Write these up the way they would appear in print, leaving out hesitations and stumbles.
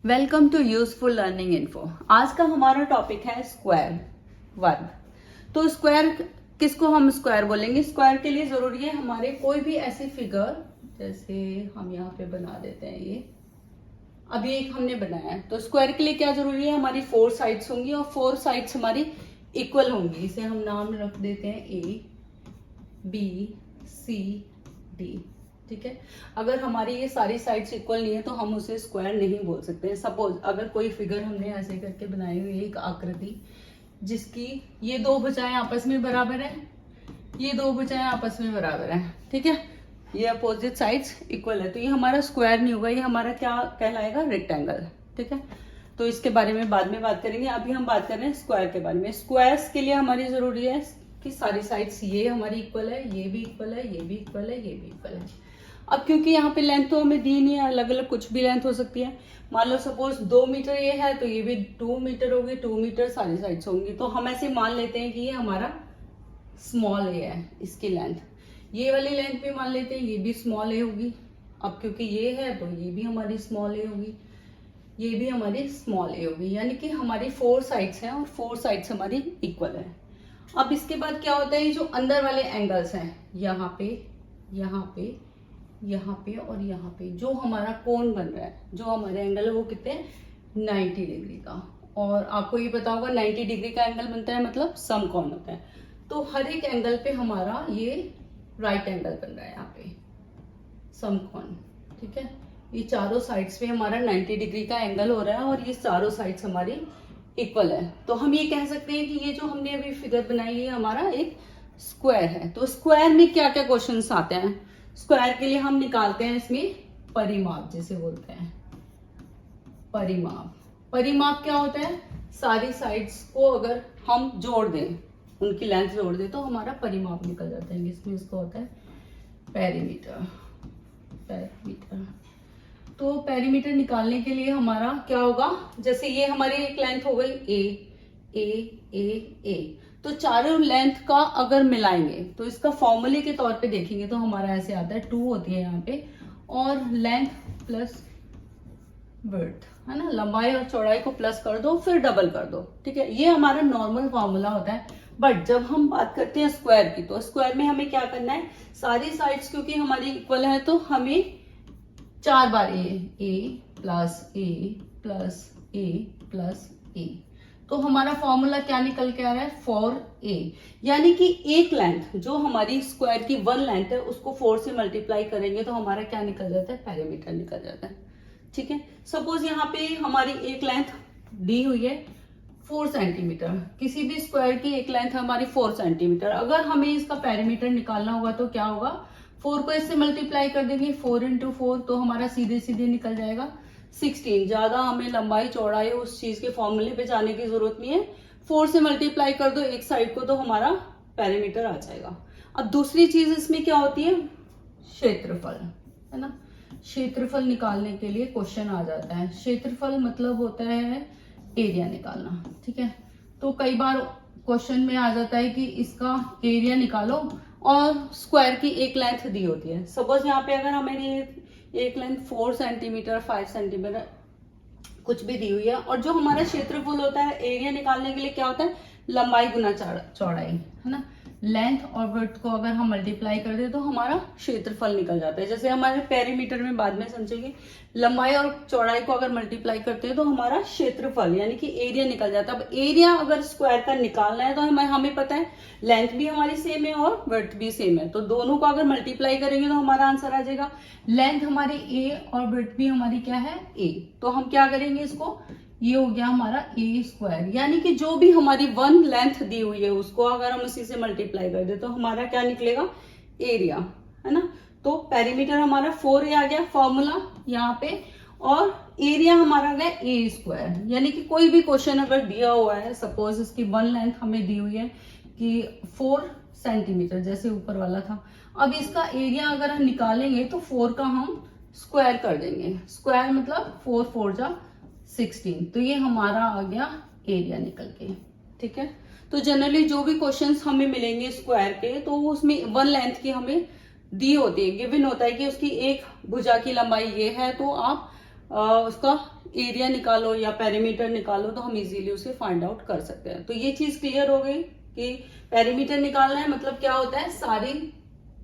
Welcome to useful learning info. आज का हमारा टॉपिक है स्क्वायर वर्ग। तो स्क्वायर किसको हम स्क्वायर बोलेंगे? स्क्वायर के लिए जरूरी है हमारे कोई भी ऐसी फिगर, जैसे हम यहाँ पे बना देते हैं, ये अभी एक हमने बनाया है। तो स्क्वायर के लिए क्या जरूरी है? हमारी 4 साइड्स होंगी और 4 साइड्स हमारी इक्वल होंगी। इसे हम नाम रख देते हैं ए बी सी डी। ठीक है, अगर हमारी ये सारी साइड्स इक्वल नहीं है तो हम उसे स्क्वायर नहीं बोल सकते। सपोज अगर कोई फिगर हमने ऐसे करके बनाई हुई है, एक आकृति जिसकी ये दो भुजाएं आपस में बराबर है, ये दो भुजाएं आपस में बराबर है, ठीक है, ये अपोजिट साइड्स इक्वल है, तो ये हमारा स्क्वायर नहीं होगा, ये हमारा क्या कहलाएगा? रेक्टेंगल। ठीक है, तो इसके बारे में बाद में बात करेंगे। अभी हम बात कर रहे हैं स्क्वायर के बारे में। स्क्वायर्स के लिए हमारी जरूरी है कि सारी साइड्स ये हमारी इक्वल है, ये भी इक्वल है, ये भी इक्वल है, ये भी इक्वल है। अब क्योंकि यहाँ पे लेंथ तो हमें दी नहीं है, अलग अलग कुछ भी लेंथ हो सकती है। मान लो सपोज 2 मीटर ये है तो ये भी 2 मीटर होगी, 2 मीटर सारी साइड्स होंगी। तो हम ऐसे मान लेते हैं कि ये हमारा स्मॉल ए है, इसकी लेंथ। ये वाली लेंथ भी मान लेते हैं, ये भी स्मॉल ए होगी। अब क्योंकि ये है तो ये भी हमारी स्मॉल ए होगी, ये भी हमारी स्मॉल ए होगी, यानी कि हमारी 4 साइड्स हैं और 4 साइड्स हमारी इक्वल है। अब इसके बाद क्या होता है? ये जो अंदर वाले एंगल्स हैं, यहाँ पे, यहाँ पे, यहाँ पे और यहाँ पे, जो हमारा कोण बन रहा है, जो हमारे एंगल है वो कितने? 90 डिग्री का। और आपको ये पता होगा 90 डिग्री का एंगल बनता है मतलब समकोण होता है। तो हर एक एंगल पे हमारा ये राइट एंगल बन रहा है, यहाँ पे समकोण। ठीक है, ये चारों साइड्स पे हमारा 90 डिग्री का एंगल हो रहा है और ये चारों साइड्स हमारी इक्वल है। तो हम ये कह सकते हैं कि ये जो हमने अभी फिगर बनाई है हमारा एक स्क्वायर है। तो स्क्वायर में क्या क्या क्वेश्चंस आते हैं? स्क्वायर के लिए हम निकालते हैं इसमें परिमाप, जिसे बोलते हैं परिमाप। परिमाप क्या होता है? सारी साइड्स को अगर हम जोड़ दें, उनकी लेंथ जोड़ दें तो हमारा परिमाप निकल जाता है। इसमें इसको होता है पेरीमीटर। पेरीमीटर, तो पेरीमीटर निकालने के लिए हमारा क्या होगा? जैसे ये हमारी एक लेंथ हो गई ए, तो चारों लेंथ का अगर मिलाएंगे तो इसका फॉर्मूले के तौर पे देखेंगे तो हमारा ऐसे आता है, 2 होती है यहाँ पे, और लेंथ प्लस विड्थ, है ना, लंबाई और चौड़ाई को प्लस कर दो फिर डबल कर दो। ठीक है, ये हमारा नॉर्मल फॉर्मूला होता है। बट जब हम बात करते हैं स्क्वायर की, तो स्क्वायर में हमें क्या करना है? सारी साइड्स क्योंकि हमारी इक्वल है तो हमें 4 बार ए plus A plus A plus ए, तो हमारा फॉर्मूला क्या निकल के आ रहा है? 4a, यानी कि एक लेंथ जो हमारी स्क्वायर की 1 लेंथ है उसको 4 से मल्टीप्लाई करेंगे तो हमारा क्या निकल जाता है? पेरीमीटर निकल जाता है। ठीक है, सपोज यहाँ पे हमारी एक लेंथ दी हुई है 4 सेंटीमीटर, किसी भी स्क्वायर की एक लेंथ हमारी 4 सेंटीमीटर। अगर हमें इसका पेरीमीटर निकालना होगा तो क्या होगा? 4 को इससे मल्टीप्लाई कर देंगे, 4 इंटू 4, तो हमारा सीधे सीधे निकल जाएगा 16। ज्यादा हमें लंबाई चौड़ाई उस चीज के फॉर्मूले पे जाने की जरूरत नहीं है, 4 से मल्टीप्लाई कर दो एक साइड को तो हमारा पेरीमीटर आ जाएगा। अब दूसरी चीज इसमें क्या होती है? क्षेत्रफल, है ना। क्षेत्रफल निकालने के लिए क्वेश्चन आ जाता है। क्षेत्रफल मतलब होता है एरिया निकालना। ठीक है, तो कई बार क्वेश्चन में आ जाता है कि इसका एरिया निकालो और स्क्वायर की एक लेंथ दी होती है। सपोज यहाँ पे अगर हमें एक लेंथ 4 सेंटीमीटर 5 सेंटीमीटर कुछ भी दी हुई है, और जो हमारा क्षेत्रफल होता है एरिया निकालने के लिए क्या होता है? लंबाई गुना चौड़ाई, है ना। लेंथ और विड्थ को अगर हम मल्टीप्लाई कर दे तो हमारा क्षेत्रफल निकल जाता है। जैसे हमारे पेरीमीटर में बाद में समझेंगे, लंबाई और चौड़ाई को अगर मल्टीप्लाई करते हैं तो हमारा क्षेत्रफल यानी कि एरिया निकल जाता है। अब एरिया अगर स्क्वायर का निकालना है तो हमें पता है लेंथ भी हमारी सेम है और विड्थ भी सेम है, तो दोनों को अगर मल्टीप्लाई करेंगे तो हमारा आंसर आ जाएगा। लेंथ हमारी ए और विड्थ भी हमारी क्या है? ए, तो हम क्या करेंगे इसको? ये हो गया हमारा ए स्क्वायर, यानी कि जो भी हमारी 1 लेंथ दी हुई है उसको अगर हम उसी से मल्टीप्लाई कर दे तो हमारा क्या निकलेगा? एरिया, है ना। तो पेरीमीटर हमारा 4a आ गया फॉर्मूला यहाँ पे, और एरिया हमारा आ गया ए स्क्वायर। यानी कि कोई भी क्वेश्चन अगर दिया हुआ है, सपोज इसकी 1 लेंथ हमें दी हुई है कि 4 सेंटीमीटर, जैसे ऊपर वाला था, अब इसका एरिया अगर हम निकालेंगे तो 4 का हम स्क्वायर कर देंगे। स्क्वायर मतलब 4 4 जा 16, तो ये हमारा आ गया एरिया निकल के। ठीक है, तो जनरली जो भी क्वेश्चंस हमें मिलेंगे स्क्वायर के, तो उसमें 1 लेंथ की हमें दी होती है, गिवन होता है कि उसकी एक भुजा की लंबाई ये है, तो आप उसका एरिया निकालो या पेरीमीटर निकालो तो हम इजीली उसे फाइंड आउट कर सकते हैं। तो ये चीज क्लियर हो गई कि पेरीमीटर निकालना है मतलब क्या होता है, सारी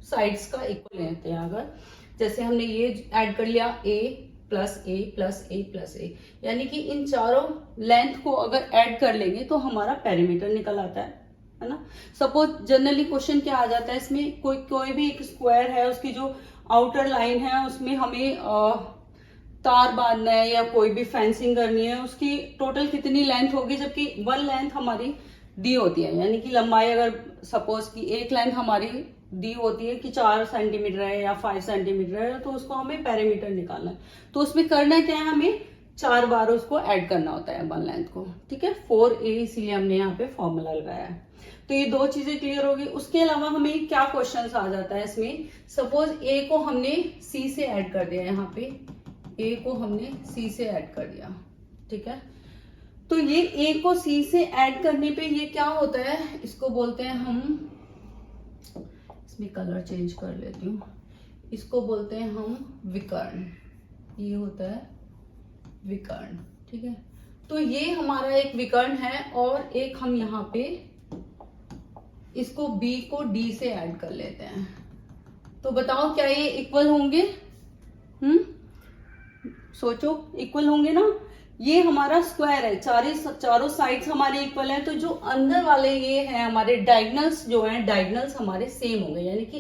साइड्स का इक्वल लेते हैं। अगर जैसे हमने ये ऐड कर लिया a plus A plus A plus A, यानी कि इन चारों लेंथ को अगर ऐड कर लेंगे तो हमारा पेरीमीटर निकल आता है ना। सपोज जनरली क्वेश्चन क्या आ जाता है इसमें, कोई भी एक स्क्वायर है, उसकी जो आउटर लाइन है उसमें हमें तार बांधना है या कोई भी फेंसिंग करनी है, उसकी टोटल कितनी लेंथ होगी, जबकि वन लेंथ हमारी दी होती है। यानी कि लंबाई अगर सपोज की एक लेंथ हमारी दी होती है कि 4 सेंटीमीटर है या 5 सेंटीमीटर है, तो उसको हमें पेरीमीटर निकालना है। तो उसमें करना क्या है, हमें 4 बार उसको ऐड करना होता है वन लेंथ को, ठीक है। 4a इसीलिए हमने यहाँ पे फॉर्मूला लगाया है। तो ये दो चीजें क्लियर होगी। उसके अलावा हमें क्या क्वेश्चन आ जाता है इसमें, सपोज a को हमने c से ऐड कर दिया, यहाँ पे a को हमने c से ऐड कर दिया, ठीक है। तो ये a को c से ऐड करने पे ये क्या होता है, इसको बोलते हैं हम, इसमें कलर चेंज कर लेती हूँ, इसको बोलते हैं हम विकर्ण। ये होता है विकर्ण, ठीक है। तो ये हमारा एक विकर्ण है और एक हम यहाँ पे इसको b को d से ऐड कर लेते हैं। तो बताओ क्या ये इक्वल होंगे? सोचो, इक्वल होंगे ना। ये हमारा स्क्वायर है, चारों साइड्स हमारे इक्वल हैं, तो जो अंदर वाले ये है हमारे डायगोनल्स जो हैं, डायगोनल्स हमारे सेम होंगे। यानी कि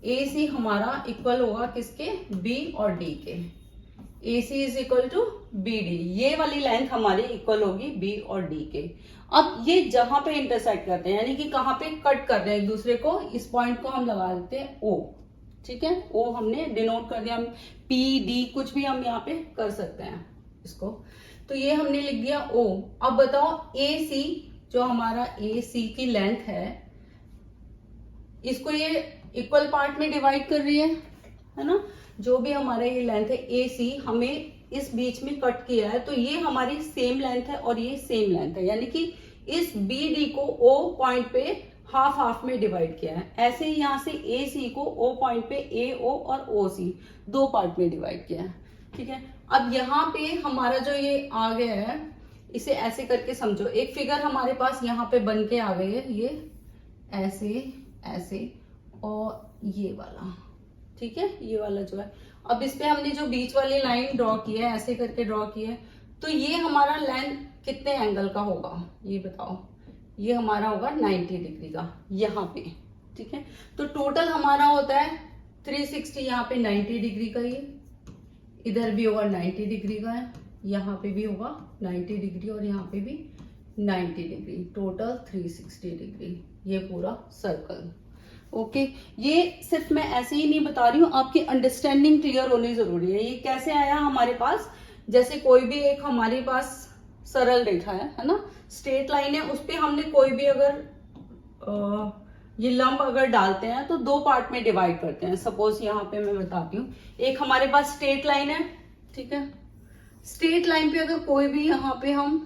ए सी हमारा इक्वल होगा किसके, बी और डी के। A C is equal to B D, ये वाली लेंथ हमारी इक्वल होगी बी और डी के। अब ये जहां पे इंटरसेक्ट करते हैं, यानी कि कहां पे कट कर रहे हैं एक दूसरे को, इस पॉइंट को हम लगा देते हैं ओ, ठीक है। ओ हमने डिनोट कर दिया, हम पी डी कुछ भी हम यहाँ पे कर सकते हैं इसको। तो ये हमने लिख दिया ओ। अब बताओ ए सी, जो हमारा ए सी की लेंथ है, इसको ये इक्वल पार्ट में डिवाइड कर रही है ना। जो भी हमारा ये लेंथ है ए सी, हमें इस बीच में कट किया है, तो ये हमारी सेम लेंथ है और ये सेम लेंथ है। यानी कि इस बी डी को ओ पॉइंट पे हाफ हाफ में डिवाइड किया है। ऐसे ही यहाँ से ए सी को ओ पॉइंट पे ए ओ और ओ सी दो पार्ट में डिवाइड किया है, ठीक है। अब यहाँ पे हमारा जो ये आ गया है, इसे ऐसे करके समझो, एक फिगर हमारे पास यहाँ पे बन के आ गई है, ये ऐसे ऐसे और ये वाला, ठीक है। ये वाला जो है, अब इस पे हमने जो बीच वाली लाइन ड्रॉ की है, ऐसे करके ड्रॉ की है, तो ये हमारा लेंथ कितने एंगल का होगा ये बताओ। ये हमारा होगा 90 डिग्री का यहाँ पे, ठीक है। तो टोटल हमारा होता है 360, यहाँ पे 90 डिग्री का, ये इधर भी होगा 90 डिग्री का है, यहाँ पे भी होगा 90 डिग्री और यहाँ पे भी 90 डिग्री, टोटल 360 डिग्री ये पूरा सर्कल। ओके, ये सिर्फ मैं ऐसे ही नहीं बता रही हूँ, आपकी अंडरस्टैंडिंग क्लियर होनी जरूरी है। ये कैसे आया हमारे पास, जैसे कोई भी एक हमारे पास सरल रेखा है ना, स्ट्रेट लाइन है, उस पर हमने कोई भी अगर ये लंब अगर डालते हैं तो दो पार्ट में डिवाइड करते हैं। सपोज यहाँ पे मैं बताती हूँ, एक हमारे पास स्ट्रेट लाइन है, ठीक है। स्ट्रेट लाइन पे अगर कोई भी यहाँ पे हम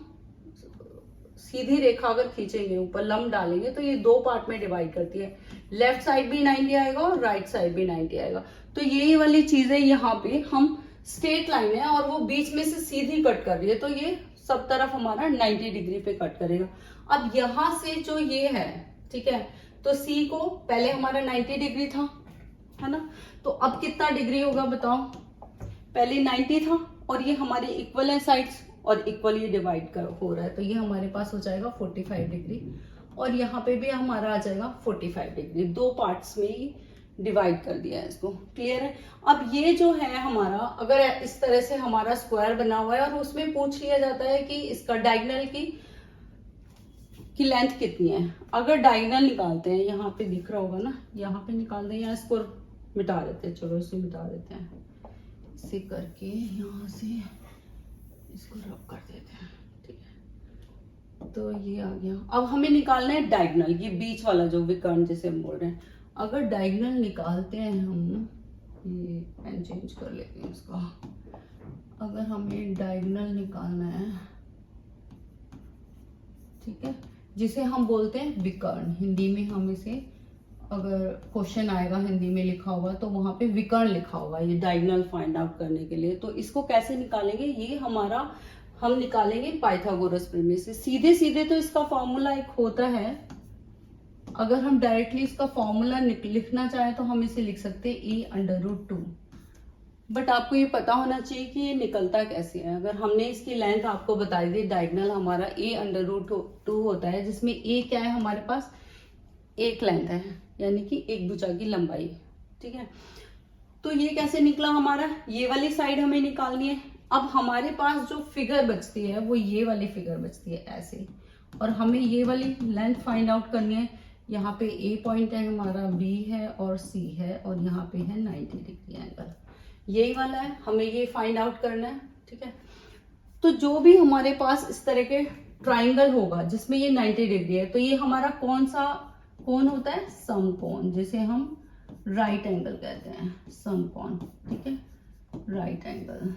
सीधी रेखा अगर खींचेंगे, ऊपर लंब डालेंगे, तो ये दो पार्ट में डिवाइड करती है। लेफ्ट साइड भी 90 आएगा और राइट साइड भी 90 आएगा। तो यही वाली चीजें यहाँ पे हम स्ट्रेट लाइन है और वो बीच में से सीधी कट कर रही है, तो ये सब तरफ हमारा 90 डिग्री पे कट करेगा। अब यहां से जो ये है, ठीक है, तो सी को पहले हमारा 90 डिग्री था, है ना, तो अब कितना डिग्री होगा बताओ। पहले 90 था और ये हमारे इक्वल है साइड्स और इक्वली डिवाइड हो रहा है, तो ये हमारे पास हो जाएगा 45 डिग्री और यहाँ पे भी हमारा आ जाएगा 45 डिग्री। दो पार्ट्स में ही डिवाइड कर दिया है इसको, क्लियर है। अब ये जो है हमारा, अगर इस तरह से हमारा स्क्वायर बना हुआ है और उसमें पूछ लिया जाता है कि इसका डायगोनल की लेंथ कितनी है, अगर डायगोनल निकालते हैं, यहाँ पे दिख रहा होगा ना, यहाँ पे निकाल दें या इसको मिटा देते हैं, चलो इसे मिटा देते हैं, इसे करके यहाँ से इसको रब कर देते हैं, ठीक है। तो ये आ गया। अब हमें निकालना है डायगोनल, ये बीच वाला जो विकर्ण जिसे हम बोल रहे हैं। अगर डायगोनल निकालते हैं हम, ये पेन चेंज कर लेते हैं इसका, अगर हमें डायगोनल निकालना है, ठीक है, जिसे हम बोलते हैं विकर्ण, हिंदी में हम इसे अगर क्वेश्चन आएगा हिंदी में लिखा हुआ तो वहां पे विकर्ण लिखा होगा, ये डायगोनल फाइंड आउट करने के लिए। तो इसको कैसे निकालेंगे, ये हमारा हम निकालेंगे पाइथागोरस प्रमेय से। सीधे सीधे तो इसका फॉर्मूला एक होता है, अगर हम डायरेक्टली इसका फॉर्मूला लिखना चाहें तो हम इसे लिख सकते हैं a√2। बट आपको ये पता होना चाहिए कि ये निकलता कैसे है। अगर हमने इसकी लेंथ आपको बताई दी, डायगोनल हमारा a√2 होता है, जिसमें a क्या है हमारे पास, एक लेंथ है, यानी कि एक भुजा की लंबाई। ठीक है, तो ये कैसे निकला हमारा, ये वाली साइड हमें निकालनी है। अब हमारे पास जो फिगर बचती है वो ये वाली फिगर बचती है ऐसे, और हमें ये वाली लेंथ फाइंड आउट करनी है। यहाँ पे ए पॉइंट है हमारा, बी है और सी है, और यहाँ पे है 90 डिग्री एंगल, यही वाला है, हमें ये फाइंड आउट करना है। ठीक है, तो जो भी हमारे पास इस तरह के ट्राइंगल होगा जिसमें ये 90 डिग्री है, तो ये हमारा कौन सा कोण होता है, समकोण, जिसे हम राइट एंगल कहते हैं, समकोण। ठीक है, राइट एंगल।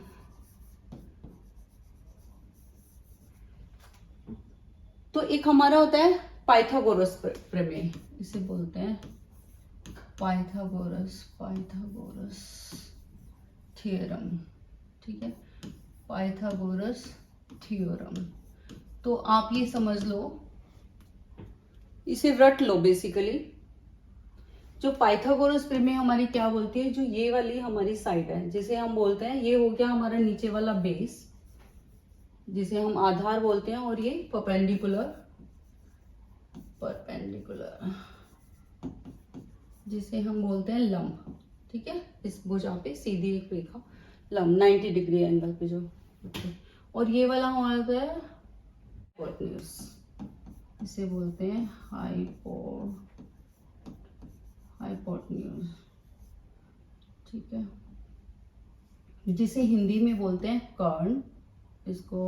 तो एक हमारा होता है पाइथागोरस प्रमेय, इसे बोलते हैं पाइथागोरस थ्योरम। ठीक है, पाइथागोरस थ्योरम। तो आप ये समझ लो, इसे रट लो बेसिकली। जो पाइथागोरस प्रमेय हमारी क्या बोलती है, जो ये वाली हमारी साइड है जिसे हम बोलते हैं, ये हो गया हमारा नीचे वाला बेस जिसे हम आधार बोलते हैं, और ये परपेंडिकुलर जिसे हम बोलते हैं लंब। ठीक है, इस भुजा पे सीधी एक रेखा लंब 90 डिग्री एंगल पे जो, और ये वाला हमारा होता है हाइपोटेन्यूज, इसे बोलते हैं हाइपोटेन्यूज। ठीक है, जिसे हिंदी में बोलते हैं कर्ण। इसको,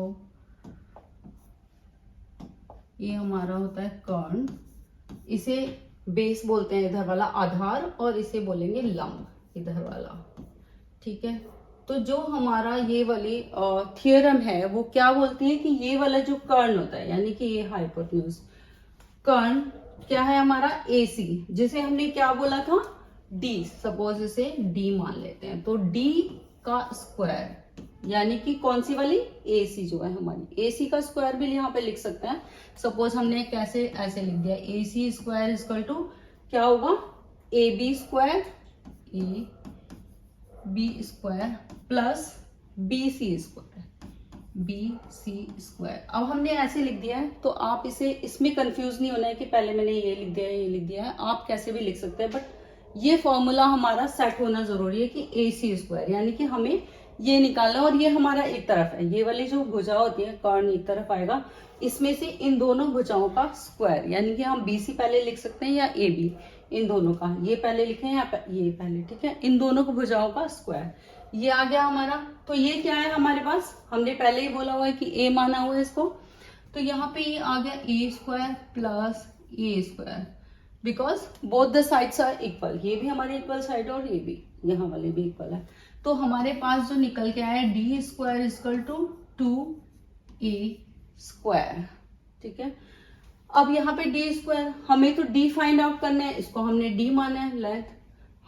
ये हमारा होता है कर्ण, इसे बेस बोलते हैं इधर वाला आधार, और इसे बोलेंगे लंब इधर वाला। ठीक है, तो जो हमारा ये वाली थियरम है वो क्या बोलती है कि ये वाला जो कर्ण होता है, यानी कि ये हाइपोटेन्यूज कर्ण क्या है हमारा, AC, जिसे हमने क्या बोला था, D। सपोज इसे D मान लेते हैं, तो D का स्क्वायर, यानी कि कौन सी वाली, AC जो है हमारी, AC का स्क्वायर भी यहाँ पे लिख सकते हैं। सपोज हमने कैसे ऐसे लिख दिया, AC स्क्वायर इक्वल टू क्या होगा, AB square plus BC square. अब हमने ऐसे लिख दिया है, तो आप इसे, इसमें कंफ्यूज नहीं होना है कि पहले मैंने ये लिख दिया है, आप कैसे भी लिख सकते हैं, बट ये फॉर्मूला हमारा सेट होना जरूरी है कि AC स्क्वायर, यानी कि हमें ये निकालना, और ये हमारा एक तरफ है, ये वाली जो भुजा होती है कर्ण एक तरफ आएगा, इसमें से इन दोनों भुजाओं का स्क्वायर, यानी कि हम BC पहले लिख सकते हैं या AB, इन दोनों का, ये पहले लिखें या ये पहले। ठीक है, इन दोनों को भुजाओं का स्क्वायर, ये आ गया हमारा। तो ये क्या है हमारे पास, हमने पहले ही बोला हुआ है कि A माना हुआ है इसको, तो यहाँ पे ये आ गया A square plus A square, because both the sides are equal, ये भी हमारी इक्वल साइड और ये भी, यहाँ वाले भी इक्वल है। तो हमारे पास जो निकल के आया D square equal to 2A square. ठीक है, अब यहाँ पे D स्क्वायर, हमें तो D फाइंड आउट करना है, इसको हमने D माना है लेंथ,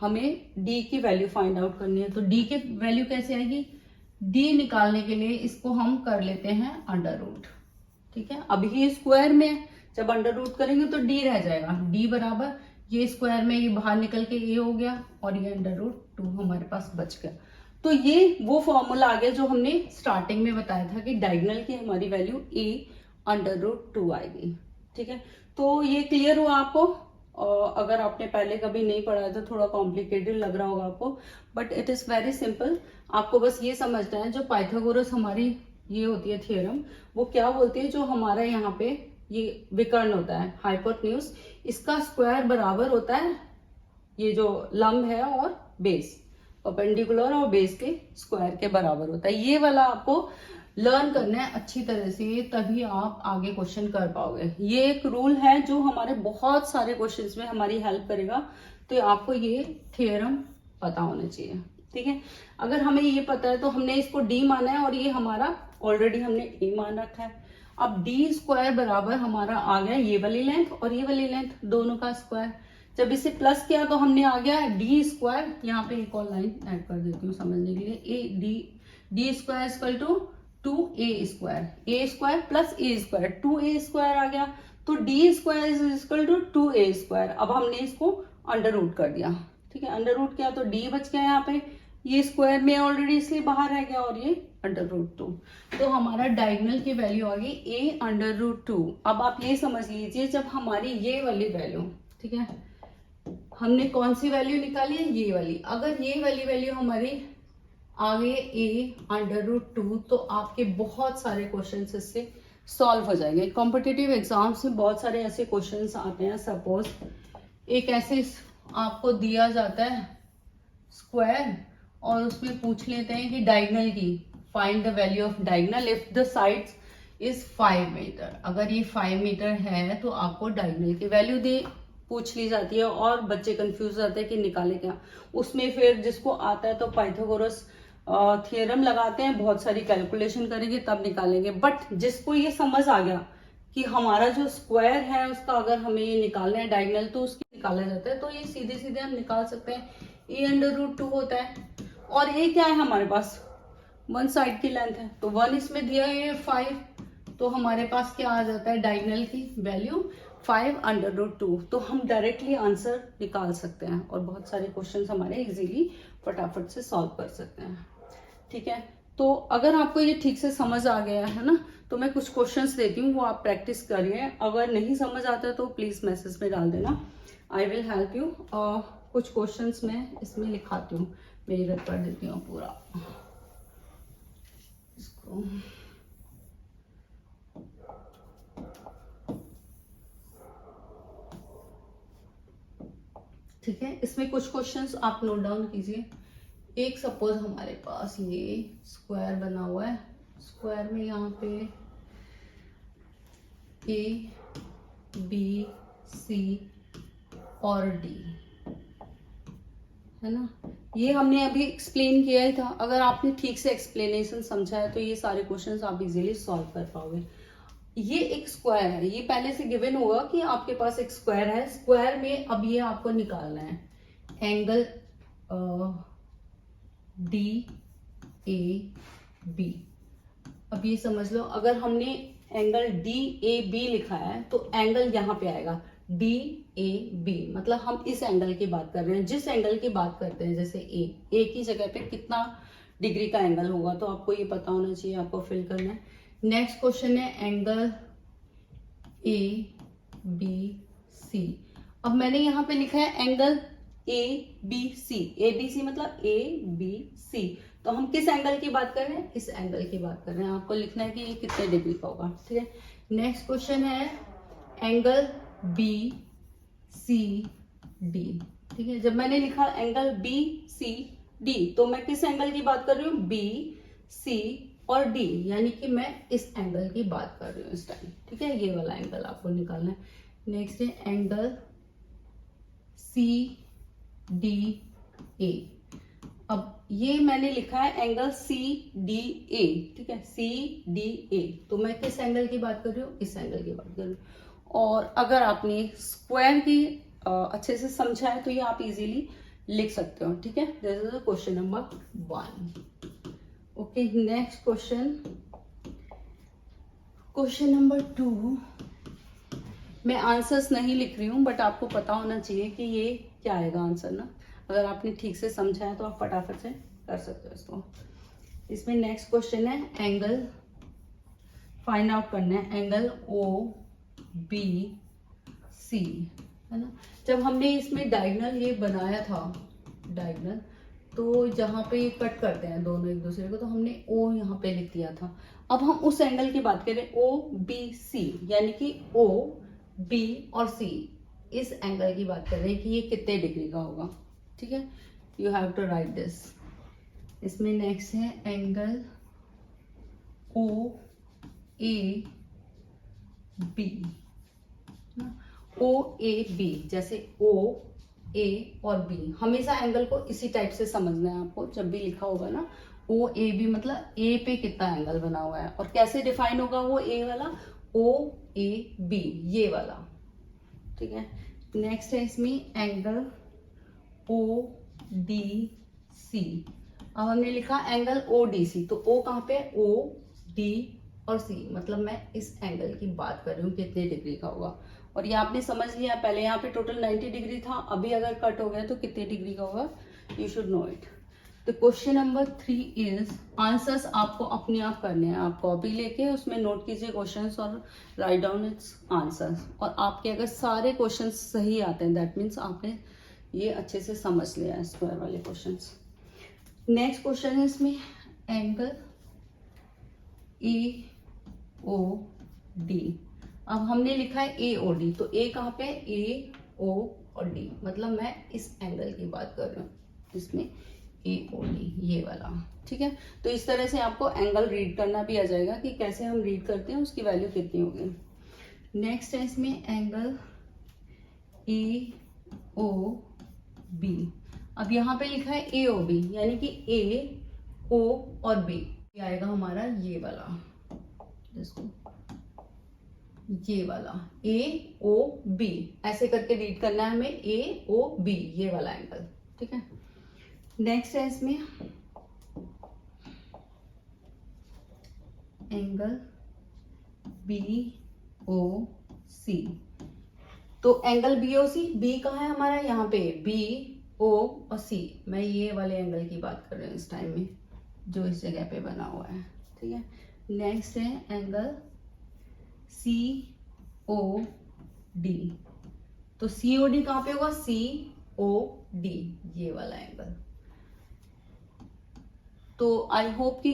हमें D की वैल्यू फाइंड आउट करनी है। तो D की वैल्यू कैसे आएगी, D निकालने के लिए इसको हम कर लेते हैं अंडर रूट। ठीक है, अब ये स्क्वायर में जब अंडर रूट करेंगे तो D रह जाएगा, D बराबर ये स्क्वायर में ये बाहर निकल के A हो गया, और ये अंडर रूट 2 हमारे पास बच गया। तो ये वो फॉर्मूला आ गया जो हमने स्टार्टिंग में बताया था कि डायगोनल की हमारी वैल्यू A अंडर रूट 2 आएगी। ठीक है, तो ये क्लियर हुआ आपको। अगर आपने पहले कभी नहीं पढ़ा है तो थोड़ा कॉम्प्लिकेटेड लग रहा होगा आपको, but it is very simple. आपको बस ये समझना है, जो पाइथागोरस हमारी ये होती है थियरम, वो क्या बोलती है, जो हमारा यहाँ पे ये विकर्ण होता है हाइपोटेन्यूज, इसका स्क्वायर बराबर होता है ये जो लंब है और बेस, परपेंडिकुलर और बेस के स्क्वायर के बराबर होता है। ये वाला आपको लर्न करना है अच्छी तरह से, तभी आप आगे क्वेश्चन कर पाओगे। ये एक रूल है जो हमारे बहुत सारे क्वेश्चंस में हमारी हेल्प करेगा, तो आपको ये थियरम पता होना चाहिए। ठीक है, अगर हमें ये पता है तो हमने इसको D माना है, और ये हमारा ऑलरेडी हमने A मान रखा है। अब D स्क्वायर बराबर हमारा आ गया ये वाली लेंथ और ये वाली लेंथ, दोनों का स्क्वायर, जब इसे प्लस किया तो हमने आ गया डी स्क्वायर, यहाँ पे एक और लाइन ऐड कर देती हूँ समझने के लिए, A D square equal to 2a square plus a square, 2a square आ गया, तो d square is equal to 2a square. अब हमने इसको अंडर रूट कर दिया, ठीक है, अंडर रूट किया तो डी बच गया यहाँ पे, ये स्क्वायर में ऑलरेडी इसलिए बाहर रह गया, और ये अंडर रूट 2, तो हमारा डायगोनल की वैल्यू आ गई a अंडर रूट 2। अब आप ये समझ लीजिए जब हमारी ये वाली वैल्यू, ठीक है, हमने कौन सी वैल्यू निकाली है, ये वाली, अगर ये वाली वैल्यू हमारी आ गई a अंडर रूट 2, तो आपके बहुत सारे क्वेश्चन इससे सॉल्व हो जाएंगे। कॉम्पिटिटिव एग्जाम्स में बहुत सारे ऐसे क्वेश्चंस आते हैं, सपोज एक ऐसे आपको दिया जाता है स्क्वायर और उसमें पूछ लेते हैं कि डायगोनल की, find the value of diagonal if the sides is 5 metre. अगर ये 5 मीटर है तो आपको डायगोनल की वैल्यू दे पूछ ली जाती है, और बच्चे कंफ्यूज जाते हैं कि निकाले क्या। उसमें फिर जिसको आता है तो पाइथागोरस थ्योरम लगाते हैं, बहुत सारी कैलकुलेशन करेंगे तब निकालेंगे। बट जिसको ये समझ आ गया कि हमारा जो स्क्वायर है उसका अगर हमें ये निकालना है डायगोनल, तो उसकी निकाला जाता है, तो ये सीधे सीधे हम निकाल सकते हैं, ए अंडर रूट 2 होता है, और ये क्या है हमारे पास, वन साइड की लेंथ है, तो 1 इसमें दिया है 5, तो हमारे पास क्या आ जाता है डायगोनल की वैल्यू 5 अंडर रूट 2, तो हम डायरेक्टली आंसर निकाल सकते हैं, और बहुत सारे क्वेश्चन हमारे इजीली फटाफट से सॉल्व कर सकते हैं, ठीक है। तो अगर आपको ये ठीक से समझ आ गया है ना, तो मैं कुछ क्वेश्चंस देती हूँ, वो आप प्रैक्टिस करिए। अगर नहीं समझ आता तो प्लीज मैसेज में डाल देना, आई विल हेल्प यू। कुछ क्वेश्चंस मैं इसमें लिखाती हूँ, मैं इरेज कर देती हूँ पूरा इसको। ठीक है, इसमें कुछ क्वेश्चंस आप नोट डाउन कीजिए। एक सपोज हमारे पास ये स्क्वायर बना हुआ है, स्क्वायर में यहाँ पे ए बी सी और डी है ना, ये हमने अभी एक्सप्लेन किया ही था। अगर आपने ठीक से एक्सप्लेनेशन समझा है तो ये सारे क्वेश्चंस आप इजीली सॉल्व कर पाओगे। ये एक स्क्वायर है, ये पहले से गिवन होगा कि आपके पास एक स्क्वायर है, स्क्वायर में अब ये आपको निकालना है एंगल डी ए बी। अब ये समझ लो, अगर हमने एंगल डी ए बी लिखा है तो एंगल यहाँ पे आएगा डी ए बी, मतलब हम इस एंगल की बात कर रहे हैं, जिस एंगल की बात करते हैं, जैसे ए की जगह पे कितना डिग्री का एंगल होगा, तो आपको ये पता होना चाहिए, आपको फिल करना है। नेक्स्ट क्वेश्चन है एंगल ए बी सी। अब मैंने यहाँ पे लिखा है एंगल ए बी सी मतलब ए बी सी, तो हम किस एंगल की बात कर रहे हैं, इस एंगल की बात कर रहे हैं। आपको लिखना है कि ये कितने डिग्री का होगा, ठीक है। नेक्स्ट क्वेश्चन है एंगल बी सी डी, ठीक है। जब मैंने लिखा एंगल बी सी डी, तो मैं किस एंगल की बात कर रही हूँ, बी सी और डी, यानी कि मैं इस एंगल की बात कर रही हूँ इस टाइम, ठीक है। ये वाला एंगल आपको निकालना है। नेक्स्ट है एंगल सी डी ए। अब ये मैंने लिखा है एंगल सी डी ए, ठीक है, सी डी ए, तो मैं किस एंगल की बात कर रही हूँ, इस एंगल की बात कर रही हूँ। और अगर आपने स्क्वायर की अच्छे से समझा है तो ये आप इजीली लिख सकते हो, ठीक है। This is question number 1। Okay, next question number 2। मैं आंसर्स नहीं लिख रही हूँ, बट आपको पता होना चाहिए कि ये क्या आएगा आंसर ना। अगर आपने ठीक से समझा है तो आप फटाफट से कर सकते हो इसको। इसमें नेक्स्ट क्वेश्चन है एंगल फाइंड आउट करना है, एंगल ओ बी सी, है ना। जब हमने इसमें डायगोनल ये बनाया था, डायगोनल, तो जहाँ पे ये कट करते हैं दोनों एक दूसरे को, तो हमने ओ यहाँ पे लिख दिया था। अब हम उस एंगल की बात करें ओ बी सी, यानी कि ओ बी और सी, इस एंगल की बात कर रहे हैं कि ये कितने डिग्री का होगा, ठीक है। You have to write this. इसमें नेक्स्ट है angle O A B, O A B, जैसे ओ ए और बी, हमेशा एंगल को इसी टाइप से समझना है आपको। जब भी लिखा होगा ना ओ ए बी, मतलब ए पे कितना एंगल बना हुआ है, और कैसे डिफाइन होगा वो ए वाला, ओ ए बी ये वाला, ठीक है। नेक्स्ट है इसमें एंगल ओ डी सी। अब हमने लिखा एंगल ओ डी सी, तो ओ कहाँ पे, ओ डी और सी, मतलब मैं इस एंगल की बात कर रही हूँ कितने डिग्री का होगा। और ये आपने समझ लिया, पहले यहाँ पे टोटल 90 डिग्री था, अभी अगर कट हो गया तो कितने डिग्री का होगा, यू शुड नो इट। तो क्वेश्चन नंबर 3 इज, आंसर्स आपको अपने आप करने हैं, आप कॉपी लेके उसमें नोट कीजिए क्वेश्चंस और राइट डाउन इट्स आंसर्स। और आपके अगर सारे क्वेश्चंस सही आते हैं दैट मीन्स आपने ये अच्छे से समझ लिया है स्क्वायर वाले क्वेश्चंस। नेक्स्ट क्वेश्चन है इसमें एंगल ए ओ डी। अब हमने लिखा है ए ओ डी, तो ए कहाँ पे, ए ओ और डी, मतलब मैं इस एंगल की बात कर रही हूँ, इसमें ए ओ डी ये वाला, ठीक है। तो इस तरह से आपको एंगल रीड करना भी आ जाएगा कि कैसे हम रीड करते हैं, उसकी वैल्यू कितनी होगी। नेक्स्ट है इसमें एंगल ए ओ बी। अब यहाँ पे लिखा है ए ओ बी, यानी कि ए ओ और बी, ये आएगा हमारा ये वाला, जिसको ये वाला ए ओ बी ऐसे करके रीड करना है हमें, ए ओ बी ये वाला एंगल, ठीक है। नेक्स्ट है इसमें एंगल बी ओ सी। तो एंगल बी ओ सी, बी कहाँ है हमारा, यहाँ पे बी ओ और सी, मैं ये वाले एंगल की बात कर रही हूँ इस टाइम में जो इस जगह पे बना हुआ है, ठीक है। नेक्स्ट है एंगल सी ओ डी। तो सी ओ डी कहाँ पे होगा, सी ओ डी ये वाला एंगल। तो आई होप कि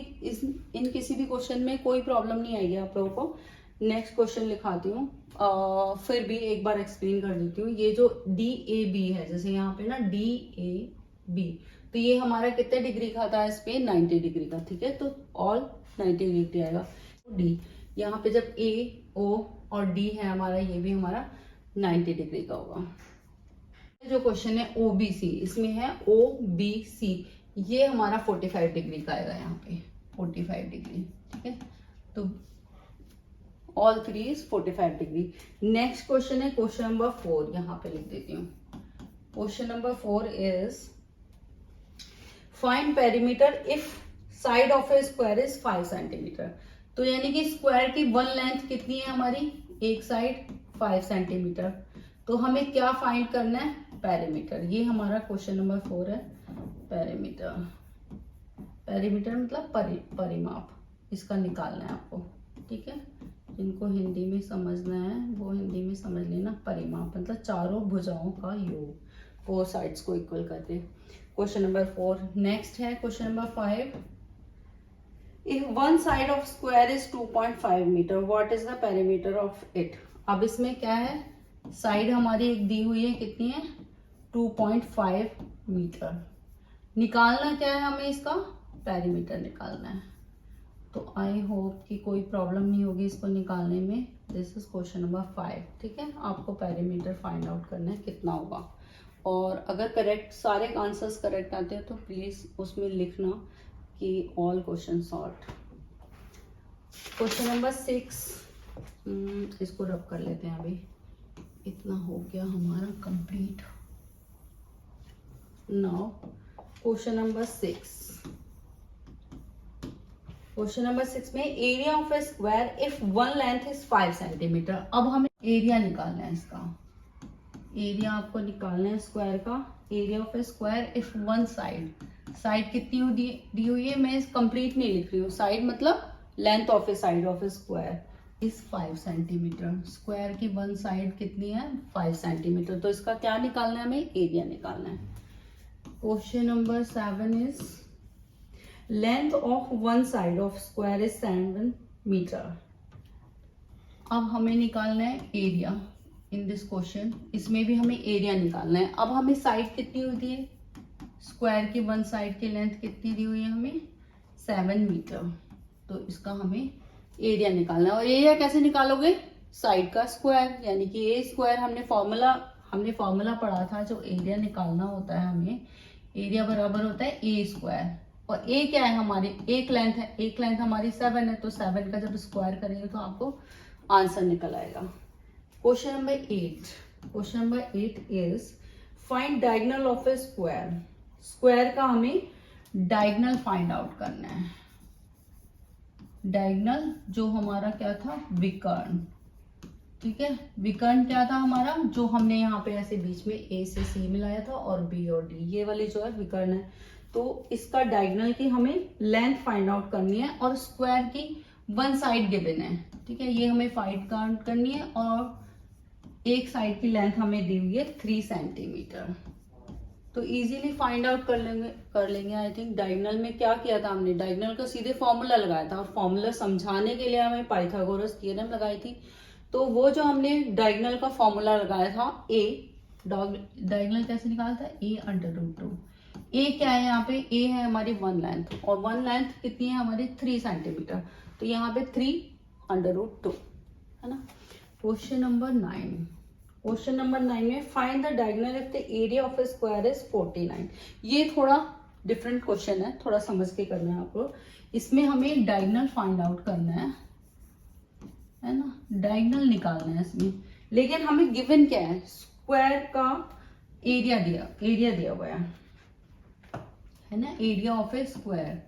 इन किसी भी क्वेश्चन में कोई प्रॉब्लम नहीं आएगी आप लोगों को। नेक्स्ट क्वेश्चन लिखाती हूँ, फिर भी एक बार एक्सप्लेन कर देती हूँ। ये जो डी ए बी है, जैसे यहाँ पे ना डी ए बी, तो ये हमारा कितने डिग्री का था इस पे, 90 डिग्री का, ठीक है। तो ऑल 90 डिग्री आएगा। डी यहाँ पे जब ए ओ और डी है हमारा, ये भी हमारा 90 डिग्री का होगा। जो क्वेश्चन है ओ बी सी, इसमें है ओ बी सी, ये हमारा 45 डिग्री का आएगा, यहाँ पे 45 डिग्री, ठीक है। तो all three is 45 degree. Next question है क्वेश्चन नंबर 4, यहाँ पे लिख देती हूँ। Question number 4 is find perimeter if side of A square is 5 centimetre. तो यानी कि स्क्वायर की वन लेंथ कितनी है हमारी, एक साइड 5 सेंटीमीटर। तो हमें क्या फाइंड करना है, पेरीमीटर। ये हमारा क्वेश्चन नंबर 4 है, पेरीमीटर। पेरीमीटर मतलब परिमाप, इसका निकालना है आपको, ठीक है। जिनको हिंदी में समझना है वो हिंदी में समझ लेना। परिमाप मतलब चारों भुजाओं का योग, 4 साइड्स को इक्वल करके। Question number 4। नेक्स्ट है question number 5। If one side of square is 2.5 metre, what is the perimeter of it. अब इसमें क्या है, साइड हमारी एक दी हुई है, कितनी है, 2.5 मीटर। निकालना क्या है हमें, इसका पेरीमीटर निकालना है। तो आई होप कि कोई प्रॉब्लम नहीं होगी इसको निकालने में। दिस इज क्वेश्चन नंबर 5, ठीक है। आपको पेरीमीटर फाइंड आउट करना है कितना होगा। और अगर करेक्ट सारे आंसर्स करेक्ट आते हैं तो प्लीज उसमें लिखना कि all question solve. Question number 6, इसको रब कर लेते हैं, अभी इतना हो गया हमारा complete. Now question number 6। Question number 6 में area of A square if one length is 5 centimetre. अब हमें एरिया निकालना है इसका। एरिया आपको निकालना है स्क्वायर का। Area of A square if one side, side कितनी दी हुई है, मैं कंप्लीट नहीं लिख रही हूँ। साइड मतलब length of A side of A square is 5 centimetre. Square की वन साइड कितनी है, 5 सेंटीमीटर। तो इसका क्या निकालना है, हमें एरिया निकालना है। Question number 7 is length of one side of square is 7 metre. अब हमें निकालना है एरिया इन दिस क्वेश्चन। इसमें भी हमें एरिया निकालना है। अब हमें साइड कितनी होती है, स्क्वायर की वन साइड की लेंथ कितनी दी हुई है हमें, 7 मीटर। तो इसका हमें एरिया निकालना है। और एरिया कैसे निकालोगे, साइड का स्क्वायर, यानी कि ए स्क्वायर। हमने फॉर्मूला पढ़ा था, जो एरिया निकालना होता है हमें, एरिया बराबर होता है ए स्क्वायर। और ए क्या है हमारी, एक लेंथ है, एक लेंथ हमारी 7 है, तो 7 का जब स्क्वायर करेंगे तो आपको आंसर निकल आएगा। Question number 8। Question number 8 is find diagonal of A square. Square का हमें डायगोनल फाइंड आउट करना है। डायगोनल जो हमारा क्या था, विकर्ण, ठीक है। विकर्ण क्या था हमारा, जो हमने यहाँ पे ऐसे बीच में ए से सी मिलाया था और बी और डी, ये वाली जो है विकर्ण है। तो इसका डायगोनल की हमें लेंथ फाइंड आउट करनी है और स्क्वायर की वन साइड गिवन है, ठीक है। ये हमें फाइंड आउट करनी है और एक साइड की लेंथ हमें दी हुई है 3 सेंटीमीटर। तो इजीली फाइंड आउट कर लेंगे आई थिंक। डायगोनल में क्या किया था हमने, डायगोनल का सीधे फॉर्मूला लगाया था और फॉर्मूला समझाने के लिए हमें पाइथागोरस थ्योरम लगाई थी। तो वो जो हमने डायगोनल का फॉर्मूला लगाया था, ए डायगोनल कैसे निकाला था, a√2। ए क्या है यहाँ पे, ए है हमारी वन लेंथ और वन लेंथ कितनी है हमारी 3 सेंटीमीटर। तो यहाँ पे 3√2 है ना। Question number 9। क्वेश्चन नंबर 9 में find the diagonal if the area of A square is 49। ये थोड़ा डिफरेंट क्वेश्चन है, थोड़ा समझ के करना है आपको। इसमें हमें डायगोनल फाइंड आउट करना है ना, डायगोनल निकालना है इसमें। लेकिन हमें गिवन क्या है, स्क्वायर का एरिया दिया हुआ है ना, एरिया ऑफ ए स्क्वायर।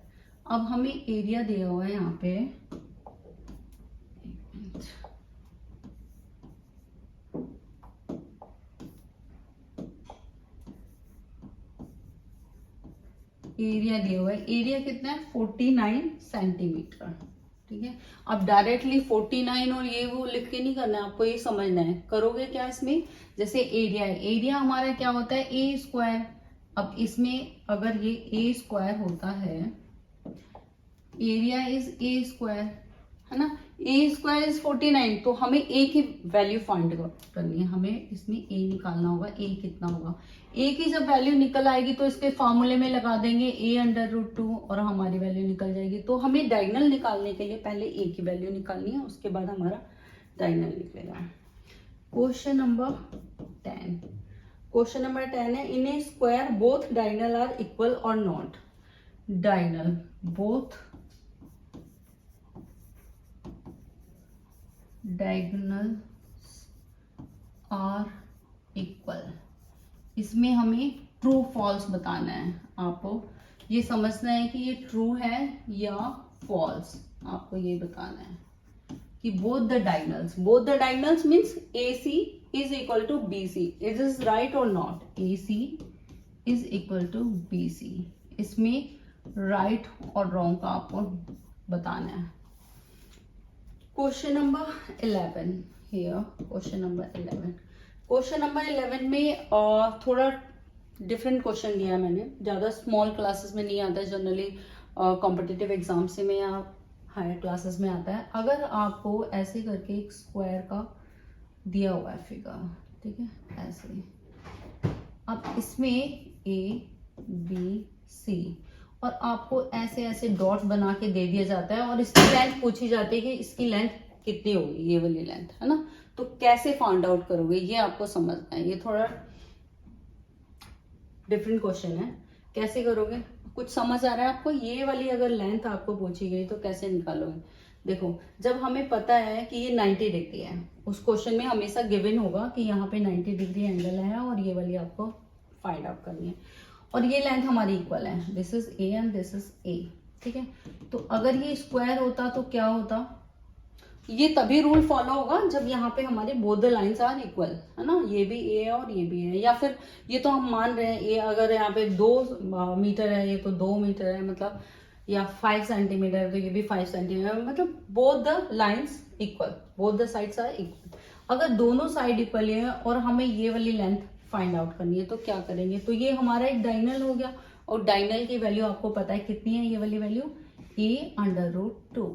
अब हमें एरिया दिया हुआ है यहाँ पे, एरिया दिया हुआ है। एरिया कितना है 49 सेंटीमीटर, ठीक है। अब डायरेक्टली 49 और ये वो लिख के नहीं करना है, आपको ये समझना है। करोगे क्या इसमें, जैसे एरिया है, एरिया हमारा क्या होता है ए स्क्वायर। अब इसमें अगर ये ए स्क्वायर होता है, एरिया इज ए स्क्वायर है ना, ए स्क्वायर इज 49, तो हमें ए की वैल्यू फाइंड करनी है। हमें इसमें ए निकालना होगा, ए कितना होगा। ए की जब वैल्यू निकल आएगी तो इसके फॉर्मूले में लगा देंगे a√2 और हमारी वैल्यू निकल जाएगी। तो हमें डायगोनल निकालने के लिए पहले ए की वैल्यू निकालनी है, उसके बाद हमारा डायगोनल निकलेगा। Question number 10। क्वेश्चन नंबर 10 है in a square both diagonal are equal और not. Diagonal both diagonals are equal. इसमें हमें ट्रू फॉल्स बताना है। आपको ये समझना है कि ये ट्रू है या फॉल्स, आपको ये बताना है कि both the diagonals means AC is equal to BC, it is right और not. AC is equal to BC, इसमें राइट और रॉन्ग का आपको बताना है। Question number 11 here, question number 11। Question number 11 में थोड़ा डिफरेंट क्वेश्चन दिया है मैंने, ज़्यादा स्मॉल क्लासेस में नहीं आता है, जनरली कॉम्पिटिटिव एग्जाम से में या हायर क्लासेस में आता है। अगर आपको ऐसे करके एक स्क्वायर का दिया हुआ है फिगर, ठीक है, ऐसे, अब इसमें ABC और आपको ऐसे ऐसे डॉट बना के दे दिया जाता है और इसकी लेंथ पूछी जाती है कि इसकी लेंथ कितनी होगी, ये वाली लेंथ है ना। तो कैसे फाइंड आउट करोगे ये आपको समझना है। ये थोड़ा डिफरेंट क्वेश्चन है, कैसे करोगे, कुछ समझ आ रहा है आपको। ये वाली अगर लेंथ आपको पूछी गई तो कैसे निकालोगे। देखो, जब हमें पता है कि ये 90 डिग्री है, उस क्वेश्चन में हमेशा गिवन होगा कि यहाँ पे 90 डिग्री एंगल है और ये वाली आपको फाइंड आउट करनी है और ये लेंथ हमारी इक्वल है, this is A and this is A, ठीक है। तो अगर ये स्क्वायर होता तो क्या होता, ये तभी रूल फॉलो होगा जब यहाँ पे हमारे both the lines are equal, है ना। ये भी A है और ये भी है, या फिर ये तो हम मान रहे हैं A अगर यहाँ पे 2 मीटर है, ये तो 2 मीटर है मतलब, या 5 सेंटीमीटर है तो ये भी 5 सेंटीमीटर, मतलब both the lines equal, both the sides are equal. अगर दोनों साइड इक्वल है और हमें ये वाली लेंथ फाइंड आउट करनी है तो क्या करेंगे, तो ये हमारा एक डायगोनल हो गया और डायगोनल की वैल्यू आपको पता है कितनी है, ये वाली वैल्यू A√2,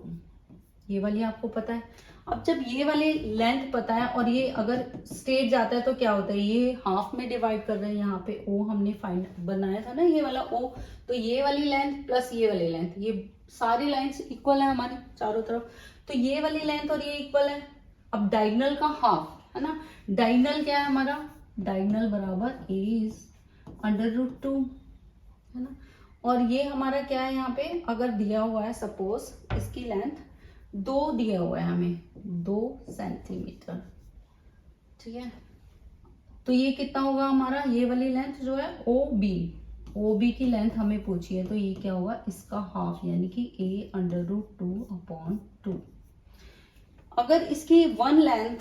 ये वाली आपको पता है। अब जब ये वाली लेंथ पता है और ये अगर स्ट्रेट जाता है तो क्या होता है, ये हाफ में डिवाइड कर रहे हैं, यहाँ पे O हमने फाइंड बनाया था ना, ये वाला O, तो ये वाली लेंथ प्लस ये वाली लेंथ, ये सारी लाइंस इक्वल है हमारी चारों तरफ, तो ये वाली लेंथ और ये इक्वल है। अब डायगोनल का हाफ है ना, डायगोनल क्या है हमारा, डायगोनल बराबर A √2 है ना। और ये हमारा क्या है यहाँ पे, अगर दिया हुआ है सपोज इसकी लेंथ 2 दिया हुआ है हमें 2 सेंटीमीटर, ठीक है। तो ये कितना होगा हमारा, ये वाली लेंथ जो है ओ बी की लेंथ हमें पूछी है, तो ये क्या होगा, इसका हाफ यानी कि a√2/2। अगर इसकी वन लेंथ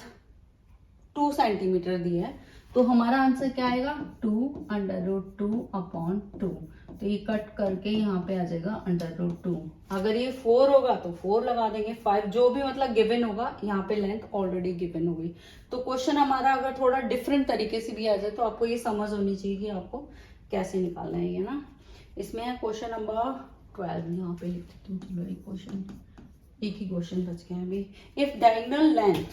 2 सेंटीमीटर दी है तो हमारा आंसर क्या आएगा, 2√2/2। तो ये कट करके यहाँ पे आ जाएगा √2। अगर ये 4 होगा तो 4 लगा देंगे, 5 जो भी मतलब गिवन होगा, यहाँ पे लेंथ ऑलरेडी गिवन हो गई। तो क्वेश्चन हमारा अगर थोड़ा डिफरेंट तरीके से भी आ जाए तो आपको ये समझ होनी चाहिए कि आपको कैसे निकालना है ये ना। इसमें है क्वेश्चन नंबर 12, यहाँ पे लिख देती हूँ। चलो एक क्वेश्चन, एक ही क्वेश्चन बच गया अभी। इफ डायगोनल लेंथ,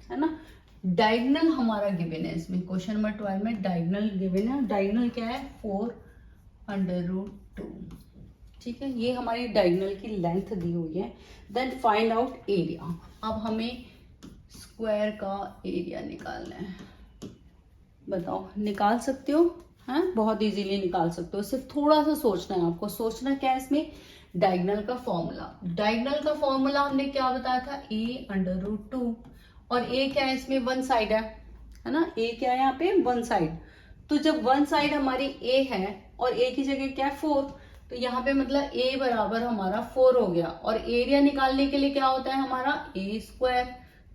है ना, डायगोनल हमारा गिवन है इसमें, क्वेश्चन नंबर 12 में डायगोनल गिवन है। डायगोनल क्या है, 4√2। ठीक है, ये हमारी डायगोनल की लेंथ दी हुई है। Then find out area. अब हमें स्क्वायर का एरिया निकालना है। बताओ निकाल सकते हो, हैं, बहुत इजीली निकाल सकते हो। सिर्फ थोड़ा सा सोचना है आपको। सोचना क्या है इसमें, डायगोनल का फॉर्मूला। डायगोनल का फॉर्मूला हमने क्या बताया था, a√2, और a क्या है इसमें, वन साइड है ना। a क्या है यहाँ पे, वन साइड। तो जब वन साइड हमारी a है और a की जगह क्या है 4, तो यहाँ पे मतलब a बराबर हमारा 4 हो गया। और एरिया निकालने के लिए क्या होता है हमारा, a²।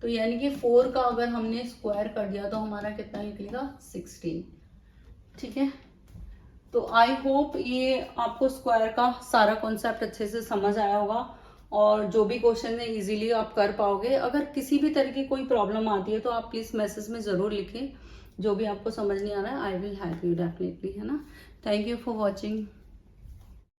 तो यानी कि 4 का अगर हमने स्क्वायर कर दिया तो हमारा कितना निकलेगा, 16। ठीक है, तो आई होप ये आपको स्क्वायर का सारा कॉन्सेप्ट अच्छे से समझ आया होगा, और जो भी क्वेश्चन है इजीली आप कर पाओगे। अगर किसी भी तरह की कोई प्रॉब्लम आती है तो आप प्लीज मैसेज में जरूर लिखें। जो भी आपको समझ नहीं आ रहा है, I will help you definitely, है ना। Thank you for watching.